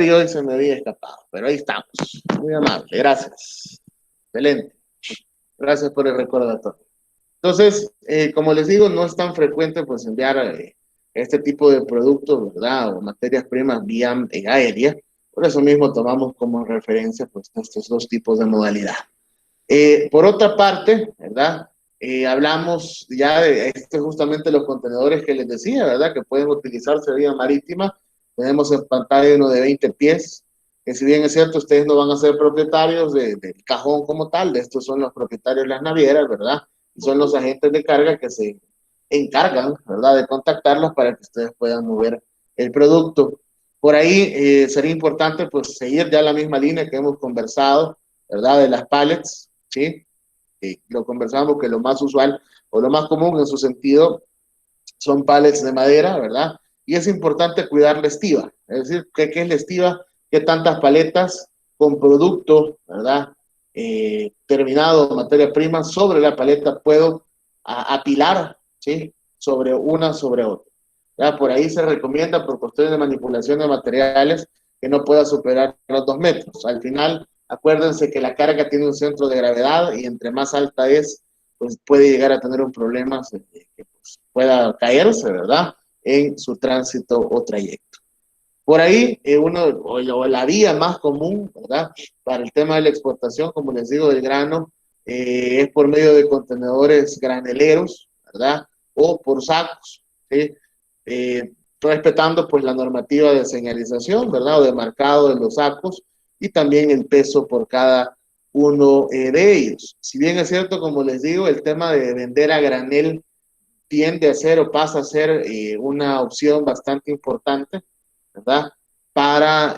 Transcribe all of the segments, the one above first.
y hoy se me había escapado, pero ahí estamos. Muy amable, gracias. Excelente. Gracias por el recordatorio. Entonces, como les digo, no es tan frecuente pues enviar este tipo de productos, ¿verdad? O materias primas vía aérea. Por eso mismo tomamos como referencia pues estos dos tipos de modalidad. Por otra parte, ¿verdad? Hablamos ya de justamente los contenedores que les decía, ¿verdad? Que pueden utilizarse vía marítima. Tenemos en pantalla uno de 20 pies, que si bien es cierto, ustedes no van a ser propietarios del cajón como tal, de estos son los propietarios de las navieras, ¿verdad? Y son los agentes de carga que se encargan, ¿verdad? De contactarlos para que ustedes puedan mover el producto. Por ahí sería importante pues seguir ya la misma línea que hemos conversado, ¿verdad? De las pallets, ¿sí? Lo conversamos que lo más usual o lo más común en su sentido son pallets de madera, ¿verdad? Y es importante cuidar la estiva, es decir, ¿qué es la estiva? ¿Qué tantas paletas con producto, ¿verdad? Terminado, materia prima, sobre la paleta puedo apilar, ¿sí? Sobre otra. ¿Ya? Por ahí se recomienda, por cuestiones de manipulación de materiales, que no pueda superar los 2 metros. Al final, acuérdense que la carga tiene un centro de gravedad y entre más alta es, pues puede llegar a tener un problema que pues, pueda caerse, ¿verdad? En su tránsito o trayecto. Por ahí, o la vía más común, ¿verdad? Para el tema de la exportación, como les digo, del grano, es por medio de contenedores graneleros, ¿verdad? O por sacos, ¿sí? Eh, Respetando pues la normativa de señalización, ¿verdad? O de marcado de los sacos y también el peso por cada uno de ellos. Si bien es cierto, como les digo, el tema de vender a granel tiende a ser o pasa a ser una opción bastante importante, ¿verdad? Para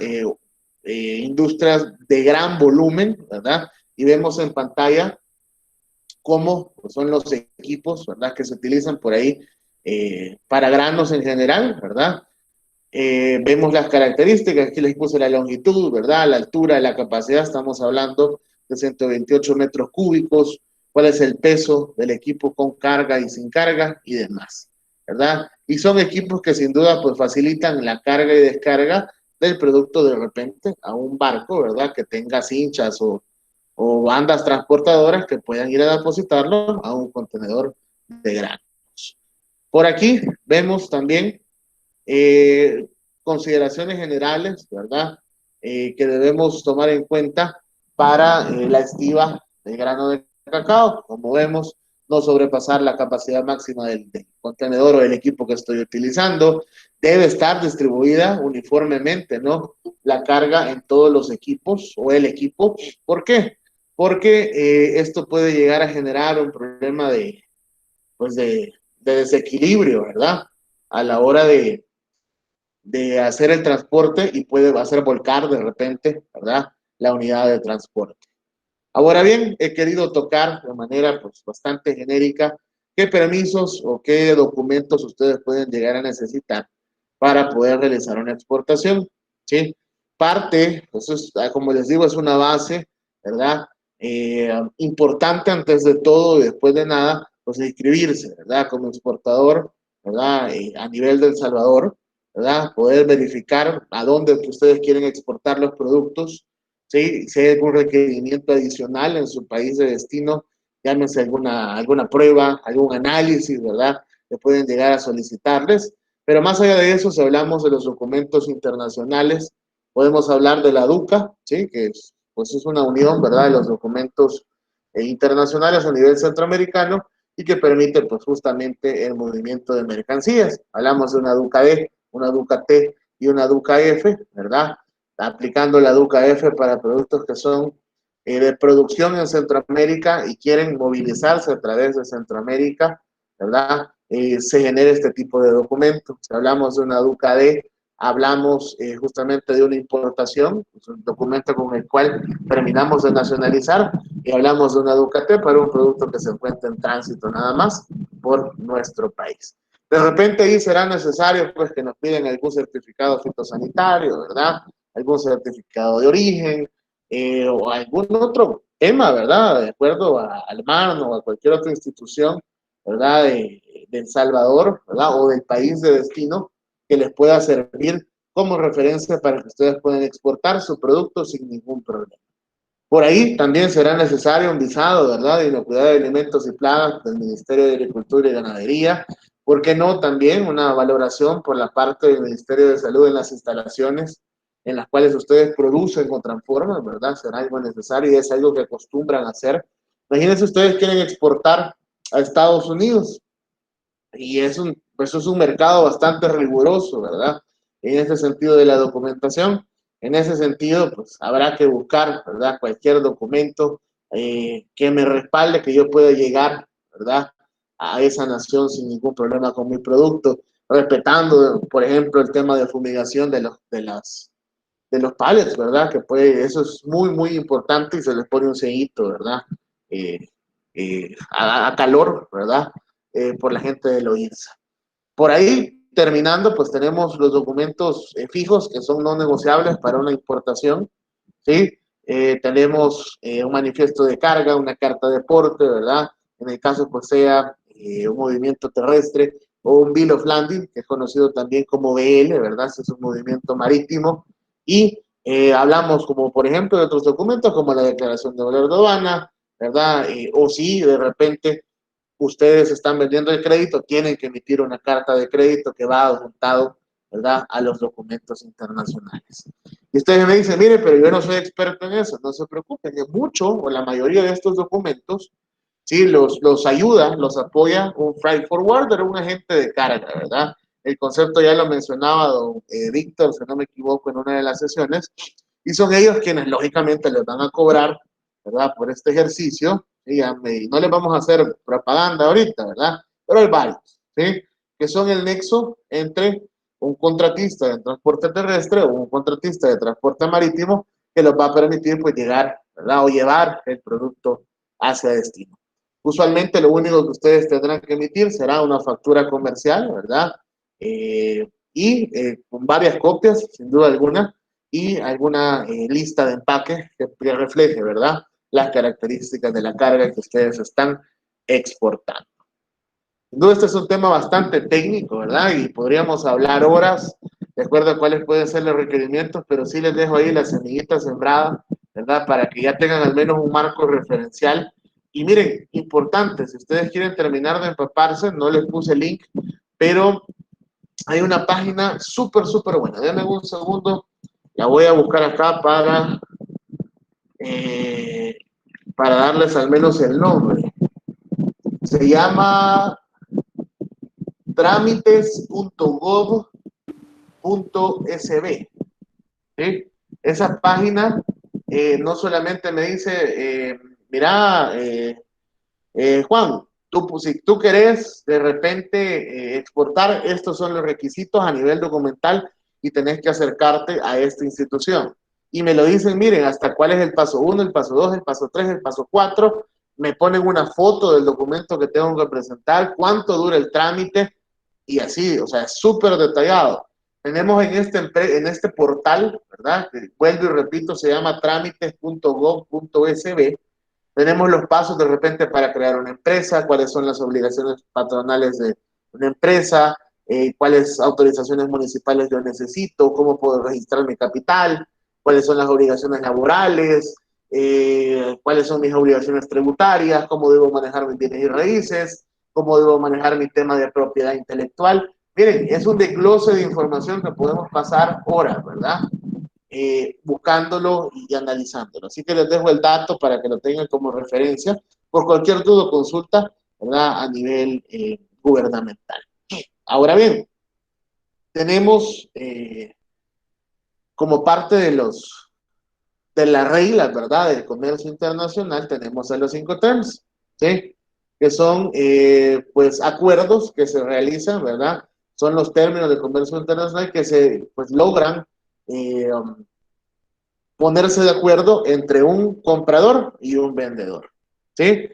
industrias de gran volumen, ¿verdad? Y vemos en pantalla cómo pues, son los equipos, ¿verdad? Que se utilizan por ahí para granos en general, ¿verdad? Vemos las características, aquí les puse la longitud, ¿verdad? La altura, la capacidad, estamos hablando de 128 metros cúbicos, cuál es el peso del equipo con carga y sin carga y demás, ¿verdad? Y son equipos que sin duda pues facilitan la carga y descarga del producto de repente a un barco, ¿verdad? Que tenga cinchas o bandas transportadoras que puedan ir a depositarlo a un contenedor de granos. Por aquí vemos también eh, consideraciones generales, ¿verdad? Que debemos tomar en cuenta para la estiva del grano de cacao. Como vemos, no sobrepasar la capacidad máxima del contenedor o del equipo que estoy utilizando. Debe estar distribuida uniformemente, ¿no? La carga en todos los equipos o el equipo. ¿Por qué? Porque esto puede llegar a generar un problema pues de desequilibrio, ¿verdad? A la hora de hacer el transporte y puede hacer volcar de repente, ¿verdad? La unidad de transporte. Ahora bien, he querido tocar de manera pues, bastante genérica qué permisos o qué documentos ustedes pueden llegar a necesitar para poder realizar una exportación, ¿sí? Parte, pues es, como les digo, es una base, ¿verdad? Importante antes de todo y después de nada, pues inscribirse, ¿verdad? Como exportador, ¿verdad? A nivel de El Salvador, ¿verdad? Poder verificar a dónde ustedes quieren exportar los productos, ¿sí? Si hay algún requerimiento adicional en su país de destino, llámese alguna prueba, algún análisis, ¿verdad? Que pueden llegar a solicitarles. Pero más allá de eso, si hablamos de los documentos internacionales, podemos hablar de la DUCA, ¿sí? Que es, pues es una unión, ¿verdad? De los documentos internacionales a nivel centroamericano y que permite, pues justamente, el movimiento de mercancías. Hablamos de una DUCA D, una DUCA T y una DUCA F, ¿verdad? Aplicando la DUCA F para productos que son de producción en Centroamérica y quieren movilizarse a través de Centroamérica, ¿verdad? Se genera este tipo de documentos. Si hablamos de una DUCA D, hablamos justamente de una importación, es un documento con el cual terminamos de nacionalizar, y hablamos de una DUCA T para un producto que se encuentra en tránsito nada más por nuestro país. De repente ahí será necesario pues que nos piden algún certificado fitosanitario, ¿verdad? Algún certificado de origen o algún otro tema, ¿verdad? De acuerdo al MAN o a cualquier otra institución, ¿verdad? De El Salvador, ¿verdad? O del país de destino que les pueda servir como referencia para que ustedes puedan exportar su producto sin ningún problema. Por ahí también será necesario un visado, ¿verdad?, de inocuidad de alimentos y plagas del Ministerio de Agricultura y Ganadería. ¿Por qué no también una valoración por la parte del Ministerio de Salud en las instalaciones en las cuales ustedes producen o transforman, ¿verdad? Será algo necesario y es algo que acostumbran a hacer. Imagínense, ustedes quieren exportar a Estados Unidos y pues es un mercado bastante riguroso, ¿verdad? En ese sentido de la documentación. En ese sentido, pues habrá que buscar, ¿verdad?, cualquier documento que me respalde que yo pueda llegar, ¿verdad?, a esa nación sin ningún problema con mi producto, respetando, por ejemplo, el tema de fumigación de los pallets, ¿verdad? Que puede, eso es muy, muy importante y se les pone un sellito, ¿verdad? Eh, a calor, ¿verdad? Por la gente de Loinsa. Por ahí, terminando, pues tenemos los documentos fijos que son no negociables para una importación, ¿sí? Tenemos un manifiesto de carga, una carta de porte, ¿verdad? En el caso pues sea un movimiento terrestre o un Bill of Landing, que es conocido también como BL, ¿verdad? Ese es un movimiento marítimo. Y hablamos como por ejemplo de otros documentos como la declaración de valor de aduana, ¿verdad? O si de repente ustedes están vendiendo el crédito, tienen que emitir una carta de crédito que va adjuntado, ¿verdad?, a los documentos internacionales. Y ustedes me dicen, mire, pero yo no soy experto en eso. No se preocupen, que mucho o la mayoría de estos documentos, sí, los ayuda, los apoya un freight forwarder, un agente de carga, ¿verdad? El concepto ya lo mencionaba don Víctor, si no me equivoco, en una de las sesiones, y son ellos quienes lógicamente les van a cobrar, ¿verdad?, por este ejercicio. Y no les vamos a hacer propaganda ahorita, ¿verdad? Pero hay varios, ¿sí? Que son el nexo entre un contratista de transporte terrestre o un contratista de transporte marítimo que los va a permitir pues llegar, ¿verdad?, o llevar el producto hacia destino. Usualmente lo único que ustedes tendrán que emitir será una factura comercial, ¿verdad? Con varias copias, sin duda alguna, y alguna lista de empaque que refleje, ¿verdad?, las características de la carga que ustedes están exportando. Sin duda, este es un tema bastante técnico, ¿verdad? Y podríamos hablar horas de acuerdo a cuáles pueden ser los requerimientos, pero sí les dejo ahí la semillita sembrada, ¿verdad? Para que ya tengan al menos un marco referencial. Y miren, importante, si ustedes quieren terminar de empaparse, no les puse el link, pero hay una página súper, súper buena. Denme un segundo, la voy a buscar acá eh, para darles al menos el nombre. Se llama trámites.gov.sb. ¿Sí? Esa página no solamente me dice, mira, Juan, si tú querés de repente exportar, estos son los requisitos a nivel documental y tenés que acercarte a esta institución. Y me lo dicen, miren, hasta cuál es el paso 1, el paso 2, el paso 3, el paso 4. Me ponen una foto del documento que tengo que presentar, cuánto dura el trámite y así, o sea, es súper detallado. Tenemos en este portal, ¿verdad? Que vuelvo y repito, se llama trámites.gov.sb. Tenemos los pasos de repente para crear una empresa, cuáles son las obligaciones patronales de una empresa, cuáles autorizaciones municipales yo necesito, cómo puedo registrar mi capital, cuáles son las obligaciones laborales, cuáles son mis obligaciones tributarias, cómo debo manejar mis bienes y raíces, cómo debo manejar mi tema de propiedad intelectual. Miren, es un desglose de información que podemos pasar horas, ¿verdad? Buscándolo y analizándolo. Así que les dejo el dato para que lo tengan como referencia por cualquier duda o consulta, ¿verdad?, a nivel gubernamental. Ahora bien, tenemos como parte de las reglas, ¿verdad?, del comercio internacional, tenemos a los Incoterms, ¿sí?, que son pues acuerdos que se realizan, ¿verdad? Son los términos de comercio internacional que se pues logran ponerse de acuerdo entre un comprador y un vendedor, ¿sí?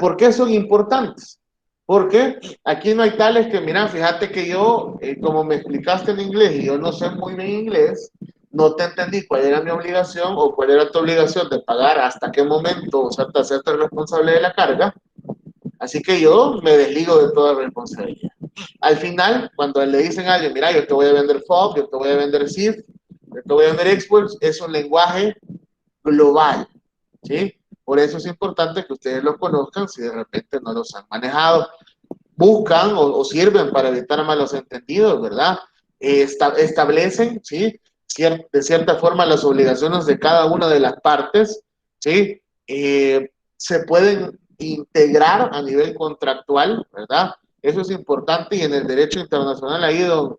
¿Por qué son importantes? Porque aquí no hay tales que, mira, fíjate que yo, como me explicaste en inglés y yo no sé muy bien inglés, no te entendí cuál era mi obligación o cuál era tu obligación de pagar, hasta qué momento, o sea, hacerte responsable de la carga, así que yo me desligo de toda responsabilidad. Al final, cuando le dicen a alguien, mira, yo te voy a vender FOB, yo te voy a vender SIF, yo te voy a vender exports, es un lenguaje global, ¿sí? Por eso es importante que ustedes los conozcan si de repente no los han manejado. Buscan o sirven para evitar malos entendidos, ¿verdad? Establecen, ¿sí? De cierta forma las obligaciones de cada una de las partes, ¿sí? Se pueden integrar a nivel contractual, ¿verdad? Eso es importante y en el derecho internacional ahí don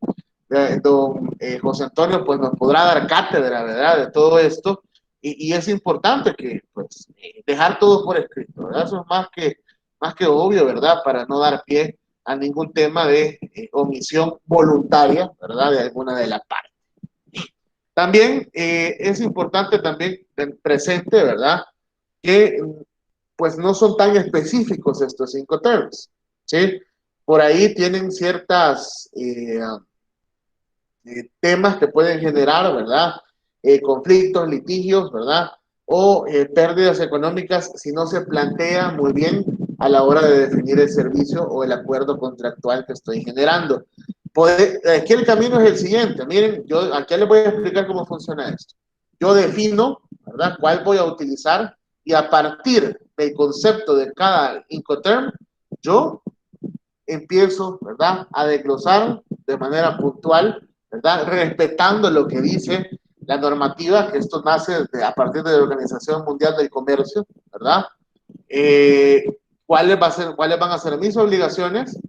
José Antonio pues nos podrá dar cátedra, ¿verdad? De todo esto y es importante que pues dejar todo por escrito, ¿verdad? Eso es más que obvio, ¿verdad? Para no dar pie a ningún tema de omisión voluntaria, ¿verdad? De alguna de las partes. También es importante también presente, ¿verdad? Que pues no son tan específicos estos Incoterms, ¿sí? Por ahí tienen ciertas temas que pueden generar, ¿verdad? Conflictos, litigios, ¿verdad? O pérdidas económicas si no se plantea muy bien a la hora de definir el servicio o el acuerdo contractual que estoy generando. Aquí el camino es el siguiente. Miren, yo aquí les voy a explicar cómo funciona esto. Yo defino, ¿verdad?, cuál voy a utilizar y a partir del concepto de cada Incoterm, yo empiezo, ¿verdad?, a desglosar de manera puntual, ¿verdad?, respetando lo que dice la normativa, que esto nace a partir de la Organización Mundial del Comercio, ¿verdad? ¿Cuáles van a ser mis obligaciones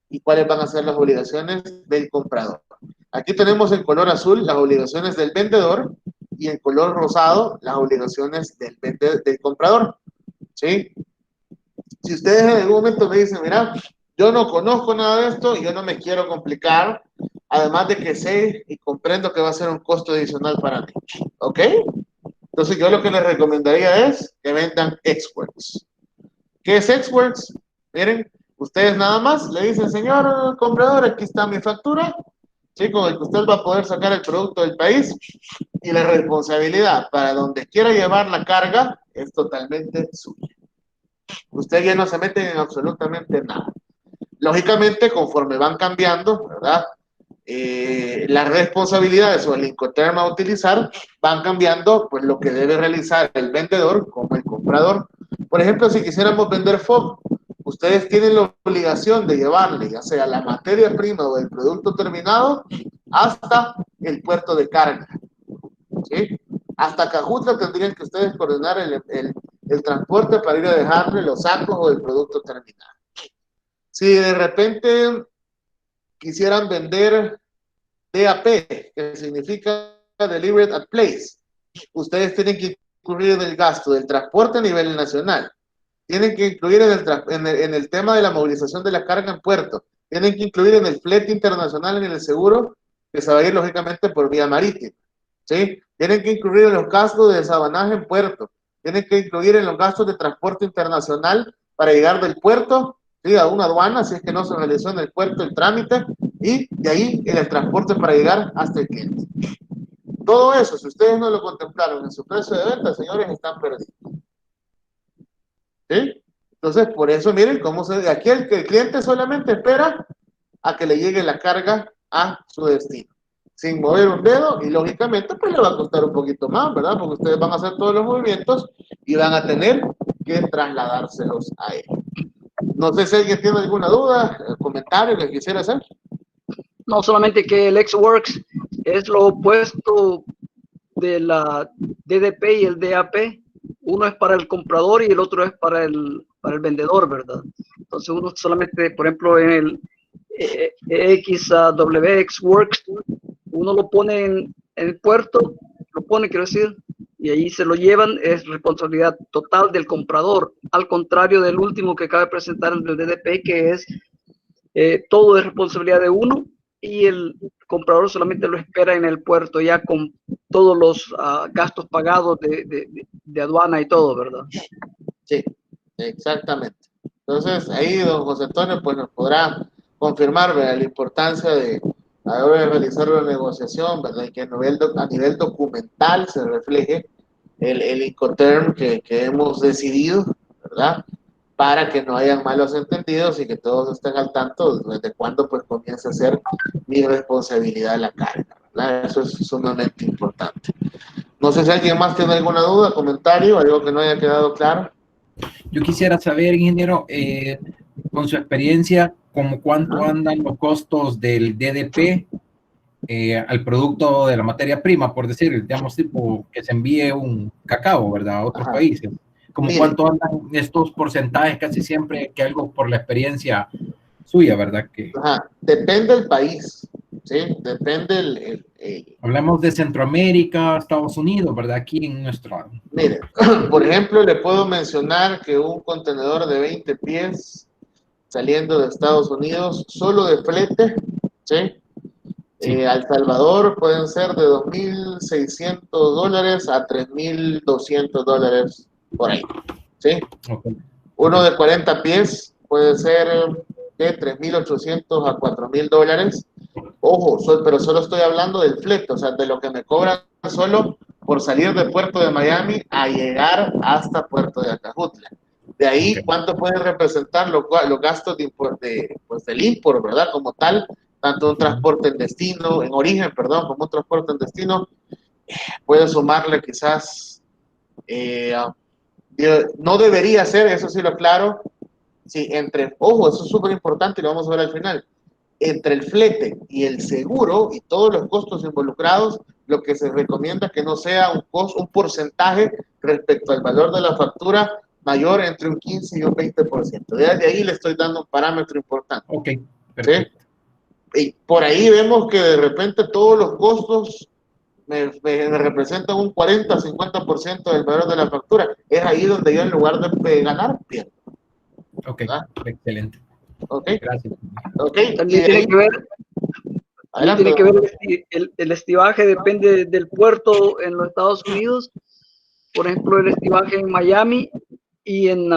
y cuáles van a ser las obligaciones del comprador? Aquí tenemos en color azul las obligaciones del vendedor y en color rosado las obligaciones del comprador, ¿sí? Si ustedes en algún momento me dicen, mira, yo no conozco nada de esto y yo no me quiero complicar, además de que sé y comprendo que va a ser un costo adicional para mí, ¿ok? Entonces yo lo que les recomendaría es que vendan Xworks. ¿Qué es Xworks? Miren, ustedes nada más le dicen, señor comprador, aquí está mi factura, ¿sí? Con el que usted va a poder sacar el producto del país y la responsabilidad para donde quiera llevar la carga es totalmente suya. Usted ya no se mete en absolutamente nada. Lógicamente, conforme van cambiando, ¿verdad? Las responsabilidades o el Incoterm a utilizar van cambiando, pues lo que debe realizar el vendedor como el comprador. Por ejemplo, si quisiéramos vender FOB, ustedes tienen la obligación de llevarle, ya sea la materia prima o el producto terminado, hasta el puerto de carga, ¿sí? Hasta Cajutla tendrían que ustedes coordinar el transporte para ir a dejarle los sacos o el producto terminado. Si de repente quisieran vender DAP, que significa Delivered at Place, ustedes tienen que incluir en el gasto del transporte a nivel nacional, tienen que incluir en el tema de la movilización de la carga en puerto, tienen que incluir en el flete internacional, en el seguro, que se va a ir lógicamente por vía marítima, ¿sí? Tienen que incluir en los gastos de desabanaje en puerto, tienen que incluir en los gastos de transporte internacional para llegar del puerto, ¿sí?, a una aduana, si es que no se realizó en el puerto el trámite, y de ahí en el transporte para llegar hasta el cliente. Todo eso, si ustedes no lo contemplaron en su precio de venta, señores, están perdidos, ¿sí? Entonces, por eso, miren cómo aquí el cliente solamente espera a que le llegue la carga a su destino, sin mover un dedo, y lógicamente pues le va a costar un poquito más, ¿verdad? Porque ustedes van a hacer todos los movimientos y van a tener que trasladárselos a él. No sé si alguien tiene alguna duda, comentario que quisiera hacer. No, solamente que el Xworks es lo opuesto de la DDP y el DAP. Uno es para el comprador y el otro es para el vendedor, ¿verdad? Entonces uno solamente, por ejemplo, en el Xworks, uno lo pone en el puerto, quiero decir, y ahí se lo llevan, es responsabilidad total del comprador, al contrario del último que acaba de presentar el DDP, que es todo es responsabilidad de uno y el comprador solamente lo espera en el puerto ya con todos los gastos pagados de aduana y todo, ¿verdad? Sí, exactamente. Entonces, ahí don José Antonio pues nos podrá confirmar, ¿verdad?, la importancia de a la hora de realizar la negociación, ¿verdad?, y que a nivel documental se refleje el Incoterm que hemos decidido, ¿verdad? para que no hayan malos entendidos y que todos estén al tanto desde cuándo pues comienza a ser mi responsabilidad la carga, ¿verdad? Eso es sumamente importante. No sé si alguien más tiene alguna duda, comentario, algo que no haya quedado claro. Yo quisiera saber, ingeniero, con su experiencia, como cuánto andan los costos del DDP al producto de la materia prima, por decir, digamos, tipo que se envíe un cacao, ¿verdad? A otros países. Como Mire, cuánto andan estos porcentajes casi siempre, que algo por la experiencia suya, ¿verdad? Que depende del país, ¿sí? Depende hablamos de Centroamérica, Estados Unidos, ¿verdad? Aquí en nuestro... Mire, por ejemplo, le puedo mencionar que un contenedor de 20 pies saliendo de Estados Unidos, solo de flete, ¿sí? Sí. Al Salvador pueden ser de $2,600 a $3,200 por ahí, ¿sí? Okay. Uno de 40 pies puede ser de $3,800 a $4,000. Ojo, pero solo estoy hablando del flete, o sea, de lo que me cobran solo por salir del puerto de Miami a llegar hasta puerto de Acajutla. De ahí, ¿cuánto pueden representar los gastos pues, del import, ¿verdad? Como tal, tanto un transporte en destino, en origen, perdón, como un transporte en destino, puede sumarle quizás, no debería ser, eso sí lo aclaro, sí, ojo, eso es súper importante y lo vamos a ver al final, entre el flete y el seguro y todos los costos involucrados, lo que se recomienda es que no sea un porcentaje respecto al valor de la factura mayor entre un 15 y un 20%. Desde ahí le estoy dando un parámetro importante. Ok, perfecto. ¿Sí? Y por ahí vemos que de repente todos los costos me representan un 40-50% del valor de la factura. Es ahí donde yo en lugar de ganar, pierdo. Ok, ¿verdad? excelente. Ok. Gracias. Ok. También tiene que ver, Adelante, el estivaje depende del puerto en los Estados Unidos. Por ejemplo, el estivaje en Miami y en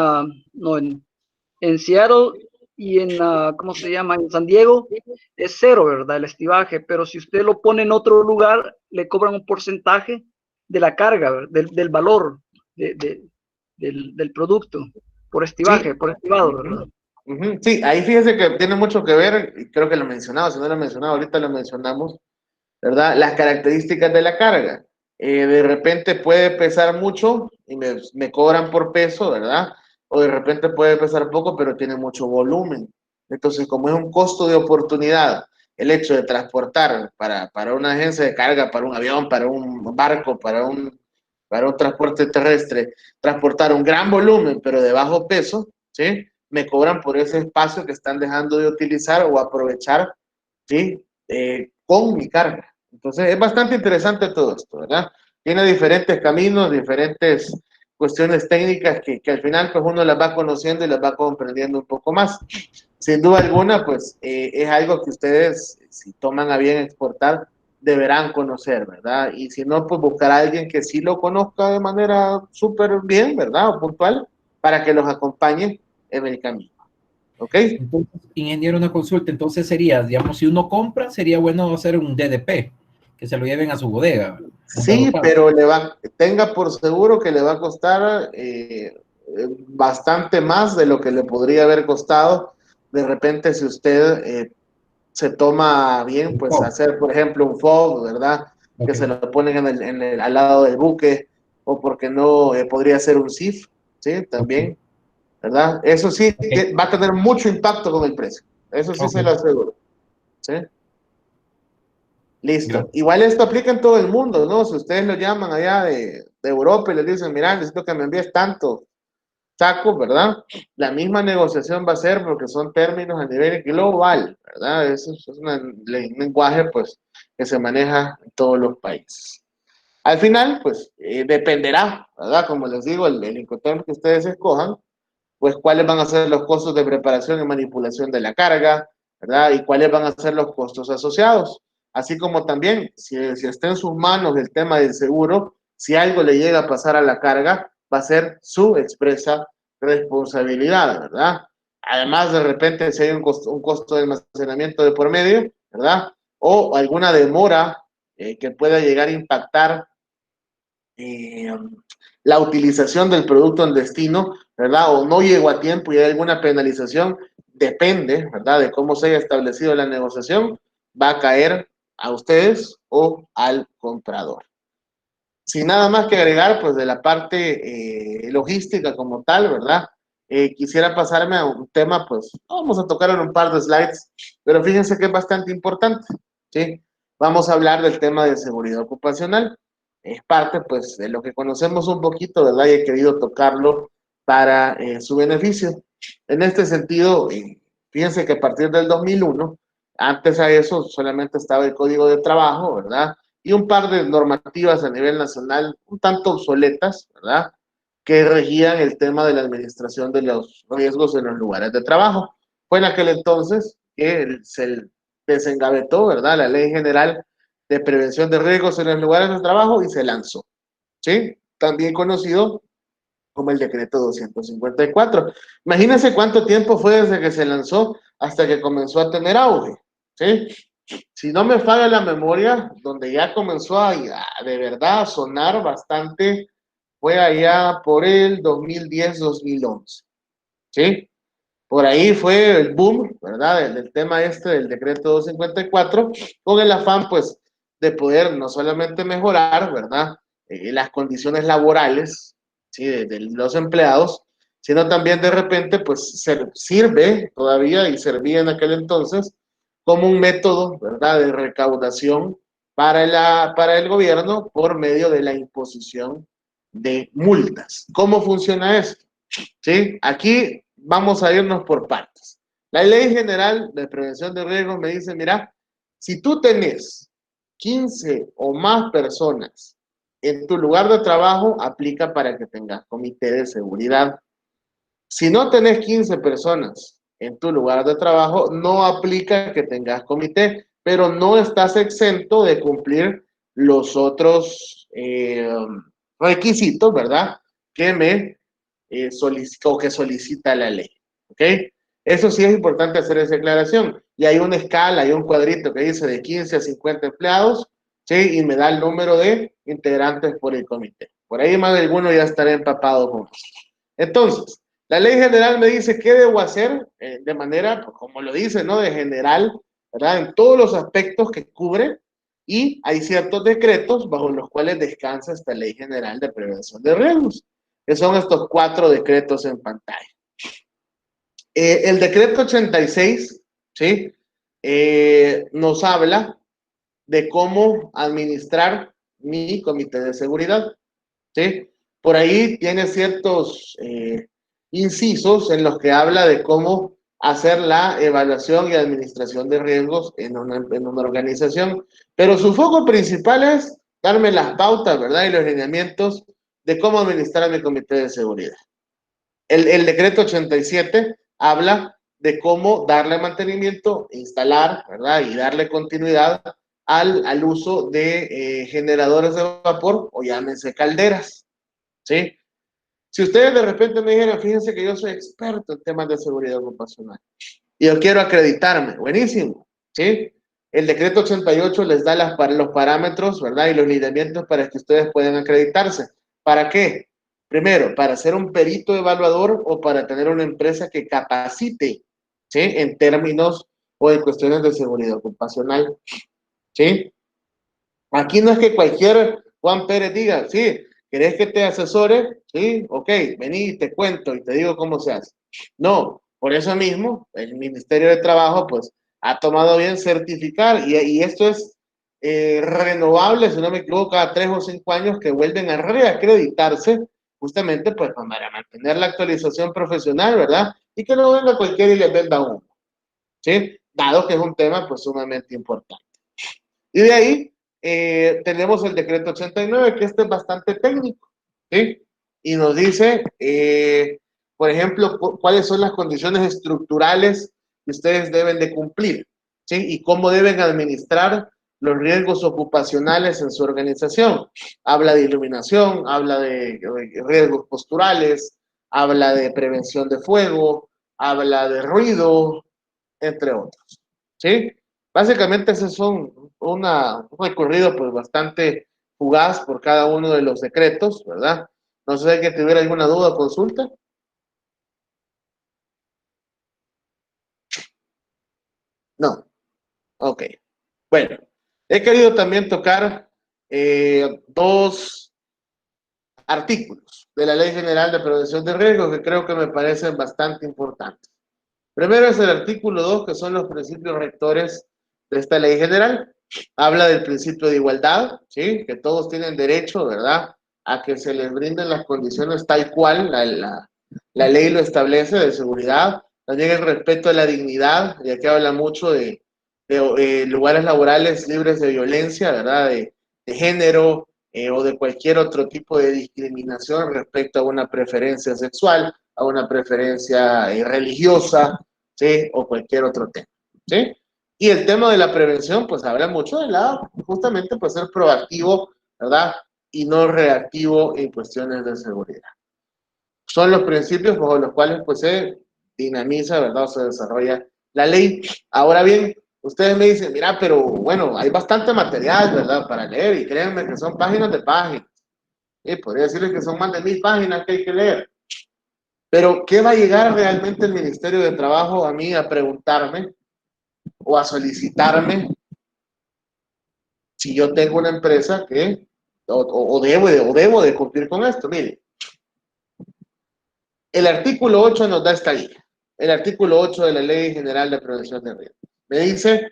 Seattle y ¿cómo se llama? En San Diego es cero, ¿verdad? El estivaje, pero si usted lo pone en otro lugar, le cobran un porcentaje de la carga, del valor del producto, por estivaje, sí. por estivado, ¿verdad? Sí, ahí fíjese que tiene mucho que ver, y creo que lo mencionaba, si no lo he mencionado, ahorita lo mencionamos, ¿verdad? Las características de la carga. De repente puede pesar mucho y me cobran por peso, ¿verdad? O de repente puede pesar poco, pero tiene mucho volumen. Entonces, como es un costo de oportunidad, el hecho de transportar para una agencia de carga, para un avión, para un barco, para un transporte terrestre, transportar un gran volumen, pero de bajo peso, ¿sí? Me cobran por ese espacio que están dejando de utilizar o aprovechar, ¿sí? Con mi carga. Entonces, es bastante interesante todo esto, ¿verdad? Tiene diferentes caminos, diferentes cuestiones técnicas que al final pues uno las va conociendo y las va comprendiendo un poco más. Sin duda alguna, pues es algo que ustedes, si toman a bien exportar, deberán conocer, ¿verdad? Y si no, pues buscar a alguien que sí lo conozca de manera súper bien, ¿verdad? O puntual, para que los acompañe en el camino. ¿Ok? Entonces, ingeniero, una consulta. Entonces sería, digamos, si uno compra, sería bueno hacer un DDP, que se lo lleven a su bodega. Sí, pero tenga por seguro que le va a costar bastante más de lo que le podría haber costado de repente si usted se toma bien, pues hacer, por ejemplo, un FOB, ¿verdad? Que se lo ponen al lado del buque, o porque no podría ser un SIF, ¿sí? También, ¿verdad? Eso sí va a tener mucho impacto con el precio, eso sí se lo aseguro, ¿sí? Listo. Gracias. Igual esto aplica en todo el mundo, ¿no? Si ustedes lo llaman allá de Europa y les dicen, mira, necesito que me envíes tanto saco, ¿verdad? La misma negociación va a ser porque son términos a nivel global, ¿verdad? Eso es un lenguaje, pues, que se maneja en todos los países. Al final, pues, dependerá, ¿verdad? Como les digo, el Incoterm que ustedes escojan, pues, cuáles van a ser los costos de preparación y manipulación de la carga, ¿verdad? Y cuáles van a ser los costos asociados. Así como también, si está en sus manos el tema del seguro, si algo le llega a pasar a la carga, va a ser su expresa responsabilidad, ¿verdad? Además, de repente, si hay un costo de almacenamiento de por medio, ¿verdad? O alguna demora que pueda llegar a impactar la utilización del producto en destino, ¿verdad? O no llegó a tiempo y hay alguna penalización, depende, ¿verdad? De cómo se haya establecido la negociación, va a caer a ustedes o al comprador. Sin nada más que agregar, pues de la parte logística como tal, ¿verdad? Quisiera pasarme a un tema, pues vamos a tocar en un par de slides, pero fíjense que es bastante importante, ¿sí? Vamos a hablar del tema de seguridad ocupacional. Es parte, pues, de lo que conocemos un poquito, ¿verdad? Y he querido tocarlo para su beneficio. En este sentido, fíjense que a partir del 2001, antes a eso solamente estaba el Código de Trabajo, ¿verdad? Y un par de normativas a nivel nacional un tanto obsoletas, ¿verdad? Que regían el tema de la administración de los riesgos en los lugares de trabajo. Fue en aquel entonces que se desengavetó, ¿verdad? La Ley General de Prevención de Riesgos en los Lugares de Trabajo y se lanzó, ¿sí? También conocido como el Decreto 254. Imagínense cuánto tiempo fue desde que se lanzó hasta que comenzó a tener auge, ¿sí? Si no me falla la memoria, donde ya comenzó a de verdad a sonar bastante, fue allá por el 2010-2011, ¿sí? Por ahí fue el boom, ¿verdad? Del tema este del decreto 254, con el afán, pues, de poder no solamente mejorar, ¿verdad? Las condiciones laborales, ¿sí? De los empleados, sino también de repente, pues, sirve todavía y servía en aquel entonces como un método, ¿verdad? De recaudación para el gobierno por medio de la imposición de multas. ¿Cómo funciona esto? ¿Sí? Aquí vamos a irnos por partes. La Ley General de Prevención de Riesgos me dice, mira, si tú tenés 15 o más personas en tu lugar de trabajo, aplica para que tengas comité de seguridad. Si no tenés 15 personas en tu lugar de trabajo, no aplica que tengas comité, pero no estás exento de cumplir los otros requisitos, ¿verdad? Que me o que solicita la ley. ¿Ok? Eso sí es importante hacer esa aclaración. Y hay una escala, hay un cuadrito que dice de 15 a 50 empleados, ¿sí? Y me da el número de integrantes por el comité. Por ahí más de alguno ya estaré empapado con esto. Entonces, la ley general me dice qué debo hacer de manera, pues, como lo dice, ¿no? De general, ¿verdad? En todos los aspectos que cubre y hay ciertos decretos bajo los cuales descansa esta ley general de prevención de riesgos, que son estos 4 decretos en pantalla. El decreto 86, ¿sí? Nos habla de cómo administrar mi comité de seguridad, ¿sí? Por ahí tiene ciertos incisos en los que habla de cómo hacer la evaluación y administración de riesgos en una organización, pero su foco principal es darme las pautas, ¿verdad? Y los lineamientos de cómo administrar mi comité de seguridad. El decreto 87 habla de cómo darle mantenimiento, instalar, ¿verdad? Y darle continuidad al uso de generadores de vapor o llámense calderas, ¿sí? Si ustedes de repente me dijeran, fíjense que yo soy experto en temas de seguridad ocupacional y yo quiero acreditarme, buenísimo, ¿sí? El decreto 88 les da los parámetros, ¿verdad? Y los lineamientos para que ustedes puedan acreditarse. ¿Para qué? Primero, para ser un perito evaluador o para tener una empresa que capacite, ¿sí? En términos o en cuestiones de seguridad ocupacional, ¿sí? Aquí no es que cualquier Juan Pérez diga, sí, ¿querés que te asesore? Sí, ok, vení y te cuento y te digo cómo se hace. No, por eso mismo, el Ministerio de Trabajo, pues, ha tomado bien certificar y esto es renovable, si no me equivoco, cada 3 o 5 años que vuelven a reacreditarse, justamente, pues, para mantener la actualización profesional, ¿verdad? Y que no venga cualquiera y les venda uno, ¿sí? Dado que es un tema, pues, sumamente importante. Y de ahí tenemos el decreto 89, que este es bastante técnico, ¿sí? Y nos dice, por ejemplo, cuáles son las condiciones estructurales que ustedes deben de cumplir, ¿sí? Y cómo deben administrar los riesgos ocupacionales en su organización. Habla de iluminación, habla de riesgos posturales, habla de prevención de fuego, habla de ruido, entre otros, ¿sí? Básicamente esos son un recorrido pues bastante fugaz por cada uno de los decretos, ¿verdad? No sé si que tuviera alguna duda o consulta. No. Ok. Bueno, he querido también tocar dos artículos de la Ley General de Prevención de Riesgos que creo que me parecen bastante importantes. Primero es el artículo 2, que son los principios rectores de esta ley general. Habla del principio de igualdad, ¿sí? Que todos tienen derecho, ¿verdad?, a que se les brinden las condiciones tal cual la ley lo establece, de seguridad. También el respeto a la dignidad, ya que habla mucho de lugares laborales libres de violencia, ¿verdad?, de género, o de cualquier otro tipo de discriminación respecto a una preferencia sexual, a una preferencia religiosa, ¿sí?, o cualquier otro tema, ¿sí? Y el tema de la prevención, pues habla mucho de lado, justamente, pues ser proactivo, ¿verdad?, y no reactivo en cuestiones de seguridad. Son los principios bajo los cuales, pues, se dinamiza, ¿verdad?, o se desarrolla la ley. Ahora bien, ustedes me dicen, mira, pero bueno, hay bastante material, ¿verdad?, para leer, y créanme que son páginas de páginas. Podría decirles que son más de 1000 páginas que hay que leer. Pero, ¿qué va a llegar realmente el Ministerio de Trabajo a mí a preguntarme o a solicitarme si yo tengo una empresa que, o debo de cumplir con esto? Mire, el artículo 8 nos da esta guía. El artículo 8 de la Ley General de Prevención de Riesgos. Me dice,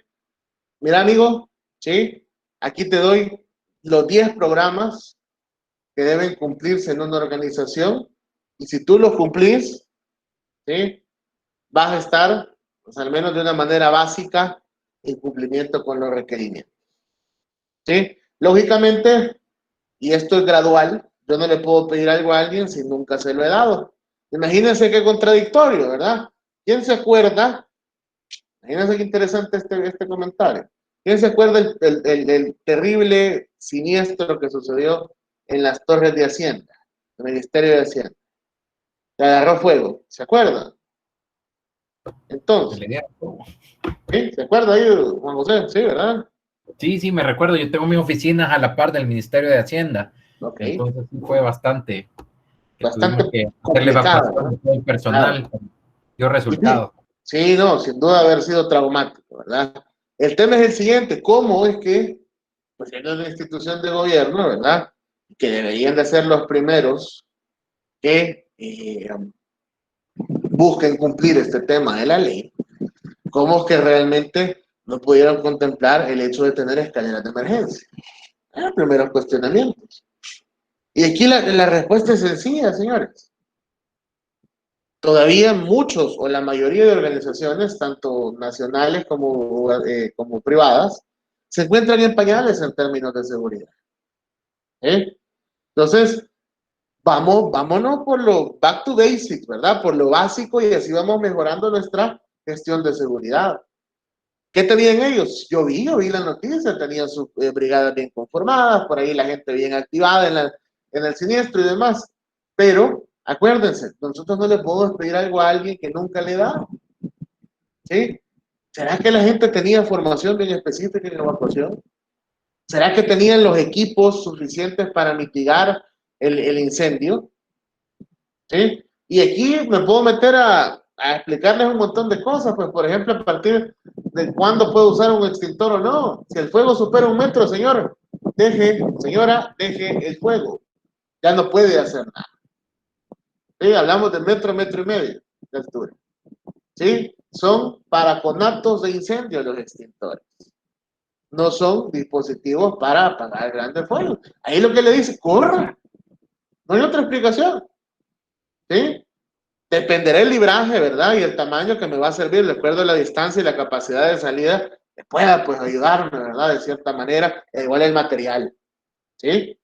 mira, amigo, ¿sí?, aquí te doy los 10 programas que deben cumplirse en una organización, y si tú los cumplís, ¿sí?, vas a estar, pues, al menos de una manera básica, en cumplimiento con los requerimientos, ¿sí? Lógicamente, y esto es gradual, yo no le puedo pedir algo a alguien si nunca se lo he dado. Imagínense qué contradictorio, ¿verdad? ¿Quién se acuerda? Imagínense qué interesante este comentario. ¿Quién se acuerda el terrible siniestro que sucedió en las Torres de Hacienda, el Ministerio de Hacienda? Se agarró fuego, ¿se acuerdan? Entonces, ¿sí? ¿Se acuerda ahí, Juan José? Sí, ¿verdad? Sí, sí, me recuerdo, yo tengo mis oficinas a la par del Ministerio de Hacienda, Ok. entonces sí fue bastante, que tuvimos Bastante que hacer la complicado, evacuación ¿no? de todo el Claro. personal, dio Sí, resultados. sí, no, sin duda haber sido traumático, ¿verdad? El tema es el siguiente: ¿cómo es que, pues, en una institución de gobierno, ¿verdad?, que deberían de ser los primeros que busquen cumplir este tema de la ley, cómo es que realmente no pudieron contemplar el hecho de tener escaleras de emergencia? Los primeros cuestionamientos. Y aquí la respuesta es sencilla, señores. Todavía muchos o la mayoría de organizaciones, tanto nacionales como privadas, se encuentran en pañales en términos de seguridad. Entonces, vámonos por lo back to basics, ¿verdad? Por lo básico, y así vamos mejorando nuestra gestión de seguridad. ¿Qué tenían ellos? Yo vi la noticia, tenían sus brigadas bien conformadas, por ahí la gente bien activada en el siniestro y demás. Pero, acuérdense, nosotros no le podemos pedir algo a alguien que nunca le da, ¿sí? ¿Será que la gente tenía formación bien específica en evacuación? ¿Será que tenían los equipos suficientes para mitigar el incendio? ¿Sí? Y aquí me puedo meter a explicarles un montón de cosas, pues, por ejemplo, a partir de cuándo puedo usar un extintor o no. Si el fuego supera 1 metro, señora, deje el fuego. Ya no puede hacer nada. ¿Sí? Hablamos de metro y medio de altura. ¿Sí? Son para conatos de incendio los extintores. No son dispositivos para apagar grandes fuegos. Ahí lo que le dice, corra. No hay otra explicación. ¿Sí? Dependerá el libraje, ¿verdad?, y el tamaño que me va a servir, de acuerdo a la distancia y la capacidad de salida, que pueda, pues, ayudarme, ¿verdad?, de cierta manera. Igual el material, ¿sí?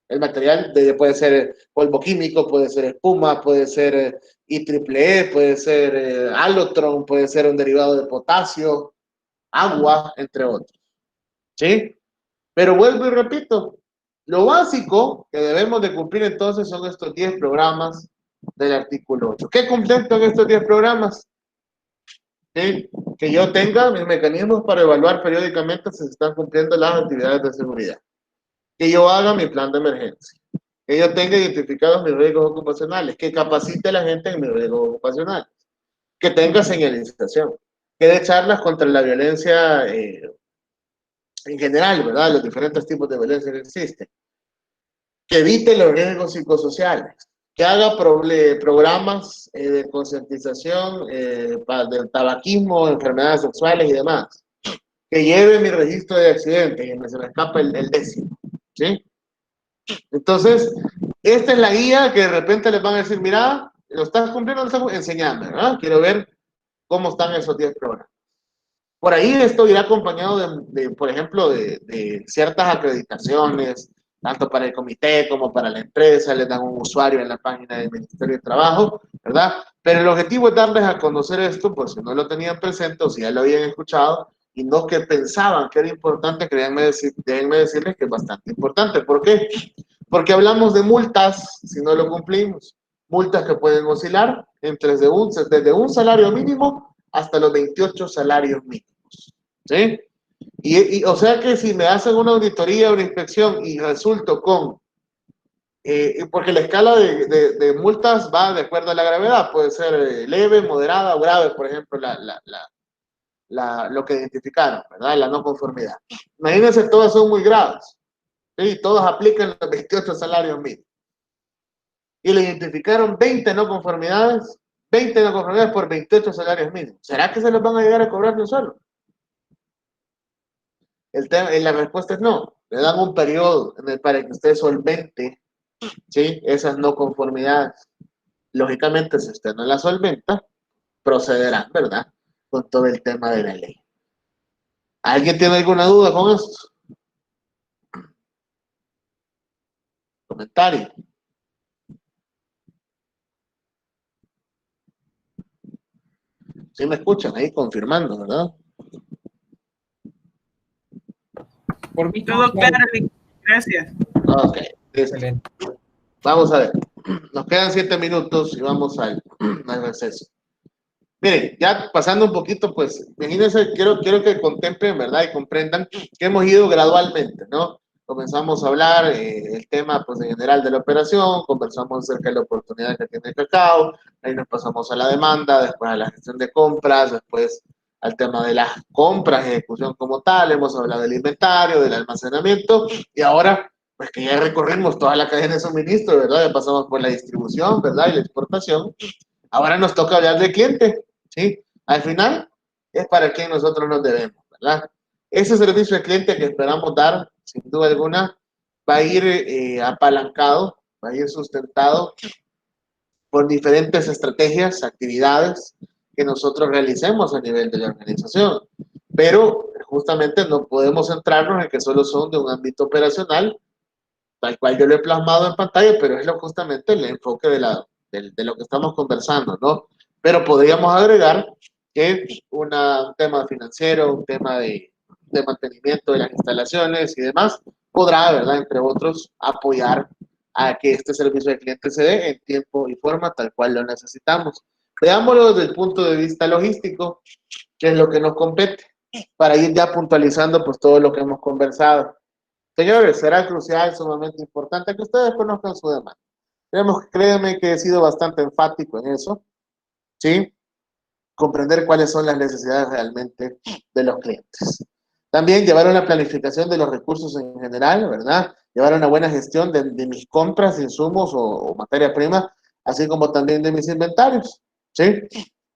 El material puede ser polvo químico, puede ser espuma, puede ser IEEE, puede ser alotron, puede ser un derivado de potasio, agua, entre otros, ¿sí? Pero vuelvo y repito, lo básico que debemos de cumplir entonces son estos 10 programas del artículo 8. ¿Qué contemplan estos 10 programas? ¿Sí? Que yo tenga mis mecanismos para evaluar periódicamente si se están cumpliendo las actividades de seguridad. que yo haga mi plan de emergencia, que yo tenga identificados mis riesgos ocupacionales, que capacite a la gente en mis riesgos ocupacionales, que tenga señalización, que dé charlas contra la violencia en general, ¿verdad? Los diferentes tipos de violencia que existen, que evite los riesgos psicosociales, que haga programas de concientización del tabaquismo, enfermedades sexuales y demás, que lleve mi registro de accidentes y se me escapa el décimo, ¿sí? Entonces, esta es la guía que de repente les van a decir, mira, lo estás cumpliendo, lo estás enseñando, ¿verdad? Quiero ver cómo están esos 10 programas. Por ahí esto irá acompañado por ejemplo, de ciertas acreditaciones, tanto para el comité como para la empresa, les dan un usuario en la página del Ministerio de Trabajo, ¿verdad? Pero el objetivo es darles a conocer esto, por si no lo tenían presente o si ya lo habían escuchado, y no que pensaban que era importante, déjenme decirles que es bastante importante. ¿Por qué? Porque hablamos de multas si no lo cumplimos. Multas que pueden oscilar desde un salario mínimo hasta los 28 salarios mínimos. ¿Sí? O sea que si me hacen una auditoría o una inspección y resulto con, porque la escala de multas va de acuerdo a la gravedad, puede ser leve, moderada o grave, por ejemplo, lo que identificaron, ¿verdad? La no conformidad. Imagínense, todas son muy graves, ¿sí? Todas aplican los 28 salarios mínimos. Y le identificaron 20 no conformidades por 28 salarios mínimos. ¿Será que se los van a llegar a cobrar de un solo? La respuesta es no. Le dan un periodo para que usted solvente, ¿sí?, esas no conformidades. Lógicamente, si usted no la solventa, procederán, ¿verdad?, con todo el tema de la ley. ¿Alguien tiene alguna duda con esto? Comentario. Sí me escuchan ahí confirmando, ¿verdad? Por mí, Todo claro, gracias. Ok, listo. Excelente. Vamos a ver. Nos quedan 7 minutos y vamos al receso. Miren, ya pasando un poquito, pues, imagínense, quiero que contemplen, ¿verdad? Y comprendan que hemos ido gradualmente, ¿no? Comenzamos a hablar el tema, pues, en general de la operación, conversamos acerca de la oportunidad que tiene el cacao, ahí nos pasamos a la demanda, después a la gestión de compras, después al tema de las compras, ejecución como tal, hemos hablado del inventario, del almacenamiento, y ahora, pues, que ya recorrimos toda la cadena de suministro, ¿verdad? Ya pasamos por la distribución, ¿verdad? Y la exportación. Ahora nos toca hablar del cliente, ¿sí? Al final, es para quien nosotros nos debemos, ¿verdad? Ese servicio al cliente que esperamos dar, sin duda alguna, va a ir apalancado, va a ir sustentado por diferentes estrategias, actividades que nosotros realicemos a nivel de la organización. Pero justamente no podemos centrarnos en que solo son de un ámbito operacional, tal cual yo lo he plasmado en pantalla, pero es justamente el enfoque de lo que estamos conversando, ¿no? Pero podríamos agregar que un tema financiero, un tema de mantenimiento de las instalaciones y demás, podrá, ¿verdad?, entre otros, apoyar a que este servicio al cliente se dé en tiempo y forma tal cual lo necesitamos. Veámoslo desde el punto de vista logístico, que es lo que nos compete, para ir ya puntualizando pues todo lo que hemos conversado. Señores, será crucial, sumamente importante que ustedes conozcan su demanda. Créanme que he sido bastante enfático en eso, ¿sí? Comprender cuáles son las necesidades realmente de los clientes. También llevar una planificación de los recursos en general, ¿verdad? Llevar una buena gestión de mis compras, insumos o materia prima, así como también de mis inventarios, ¿sí?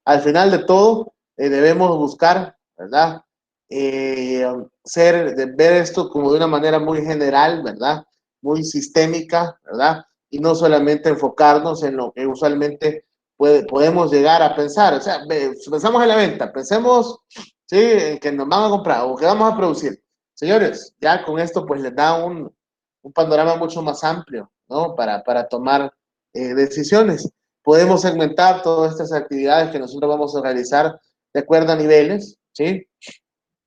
Al final de todo, debemos buscar, ¿verdad?, ver esto como de una manera muy general, ¿verdad?, muy sistémica, ¿verdad?, y no solamente enfocarnos en lo que usualmente podemos llegar a pensar. O sea, pensamos en la venta, pensemos, ¿sí?, en que nos van a comprar o que vamos a producir. Señores, ya con esto pues les da un panorama mucho más amplio, ¿no?, para tomar decisiones. Podemos segmentar todas estas actividades que nosotros vamos a realizar de acuerdo a niveles, ¿sí?,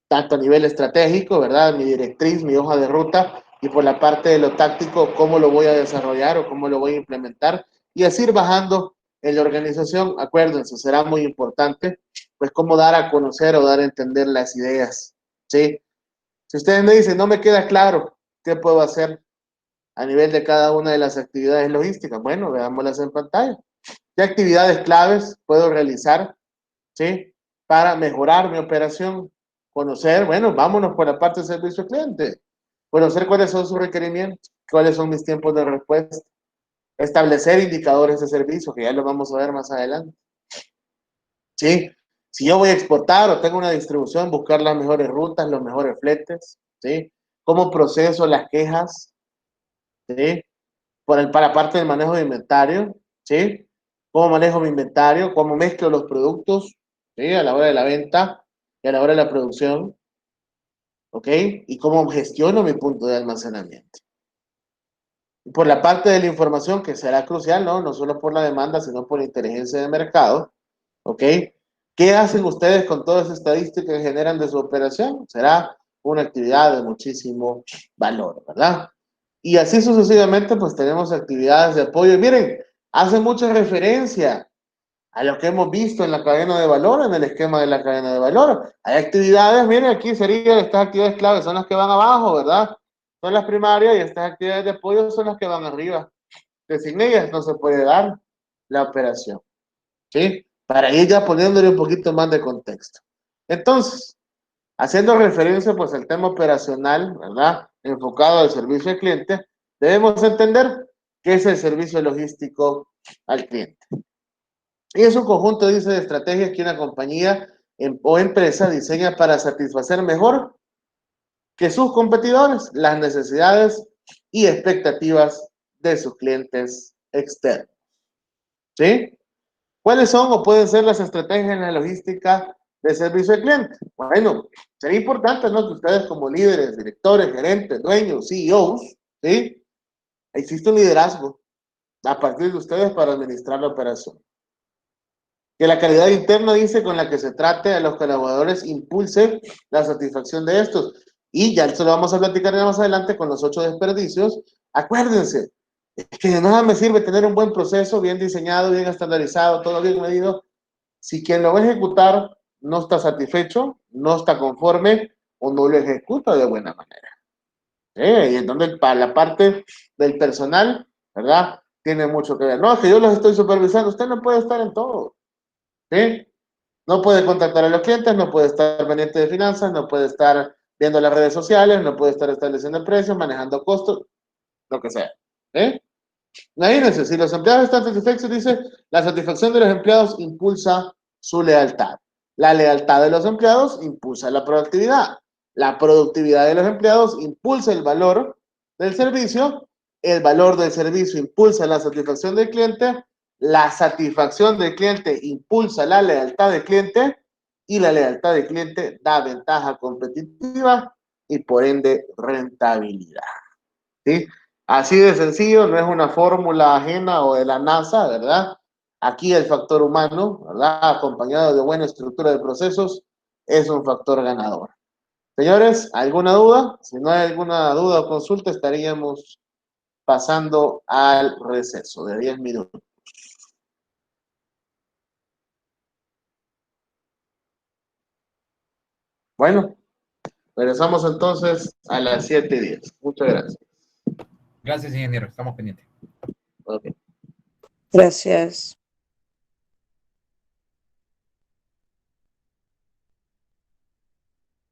tanto a nivel estratégico, ¿verdad?, mi directriz, mi hoja de ruta, y por la parte de lo táctico, cómo lo voy a desarrollar o cómo lo voy a implementar, y así ir bajando en la organización. Acuérdense, será muy importante, pues, cómo dar a conocer o dar a entender las ideas, ¿sí? Si ustedes me dicen, no me queda claro, ¿qué puedo hacer? a nivel de cada una de las actividades logísticas. Bueno, veámoslas en pantalla. ¿Qué actividades claves puedo realizar, sí, para mejorar mi operación? Conocer, bueno, vámonos por la parte de servicio al cliente. Conocer cuáles son sus requerimientos, cuáles son mis tiempos de respuesta. Establecer indicadores de servicio, que ya lo vamos a ver más adelante. ¿Sí? Si yo voy a exportar o tengo una distribución, buscar las mejores rutas, los mejores fletes, ¿sí? ¿Cómo proceso las quejas? ¿Sí? Para parte del manejo de inventario, ¿sí? ¿Cómo manejo mi inventario? ¿Cómo mezclo los productos? ¿Sí? A la hora de la venta y a la hora de la producción, ¿ok? Y cómo gestiono mi punto de almacenamiento. Y por la parte de la información, que será crucial, ¿no? No solo por la demanda, sino por la inteligencia de mercado, ¿ok? ¿Qué hacen ustedes con todas esas estadísticas que generan de su operación? Será una actividad de muchísimo valor, ¿verdad? Y así sucesivamente, pues tenemos actividades de apoyo. Y miren, hace mucha referencia a lo que hemos visto en la cadena de valor, en el esquema de la cadena de valor. Hay actividades, miren, aquí serían estas actividades claves, son las que van abajo, ¿verdad? Son las primarias y estas actividades de apoyo son las que van arriba. Que sin ellas no se puede dar la operación, ¿sí? Para ir ya poniéndole un poquito más de contexto. Entonces, haciendo referencia pues al tema operacional, ¿verdad? Enfocado al servicio al cliente, debemos entender qué es el servicio logístico al cliente. Y es un conjunto, dice, de estrategias que una compañía o empresa diseña para satisfacer mejor que sus competidores las necesidades y expectativas de sus clientes externos. ¿Sí? ¿Cuáles son o pueden ser las estrategias en la logística de servicio al cliente? Bueno, sería importante, ¿no? Que ustedes como líderes, directores, gerentes, dueños, CEOs, ¿sí? Existe un liderazgo a partir de ustedes para administrar la operación. Que la calidad interna, dice, con la que se trate a los colaboradores impulse la satisfacción de estos. Y ya se lo vamos a platicar más adelante con los 8 desperdicios. Acuérdense, es que de nada me sirve tener un buen proceso, bien diseñado, bien estandarizado, todo bien medido, si quien lo va a ejecutar no está satisfecho, no está conforme o no lo ejecuta de buena manera. Y entonces para la parte del personal, ¿verdad? Tiene mucho que ver. No, es que yo los estoy supervisando, usted no puede estar en todo. ¿Sí? No puede contactar a los clientes, no puede estar pendiente de finanzas, no puede estar viendo las redes sociales, no puede estar estableciendo precios, manejando costos, lo que sea. Imagínense, si los empleados están satisfechos, dice, la satisfacción de los empleados impulsa su lealtad. La lealtad de los empleados impulsa la productividad. La productividad de los empleados impulsa el valor del servicio. El valor del servicio impulsa la satisfacción del cliente. La satisfacción del cliente impulsa la lealtad del cliente. Y la lealtad del cliente da ventaja competitiva y por ende rentabilidad. ¿Sí? Así de sencillo, no es una fórmula ajena o de la NASA, ¿verdad? Aquí el factor humano, ¿verdad? Acompañado de buena estructura de procesos, es un factor ganador. Señores, ¿alguna duda? Si no hay alguna duda o consulta, estaríamos pasando al receso de 10 minutos. Bueno, regresamos entonces a las 7:10. Muchas gracias. Gracias, ingeniero. Estamos pendientes. Okay. Gracias.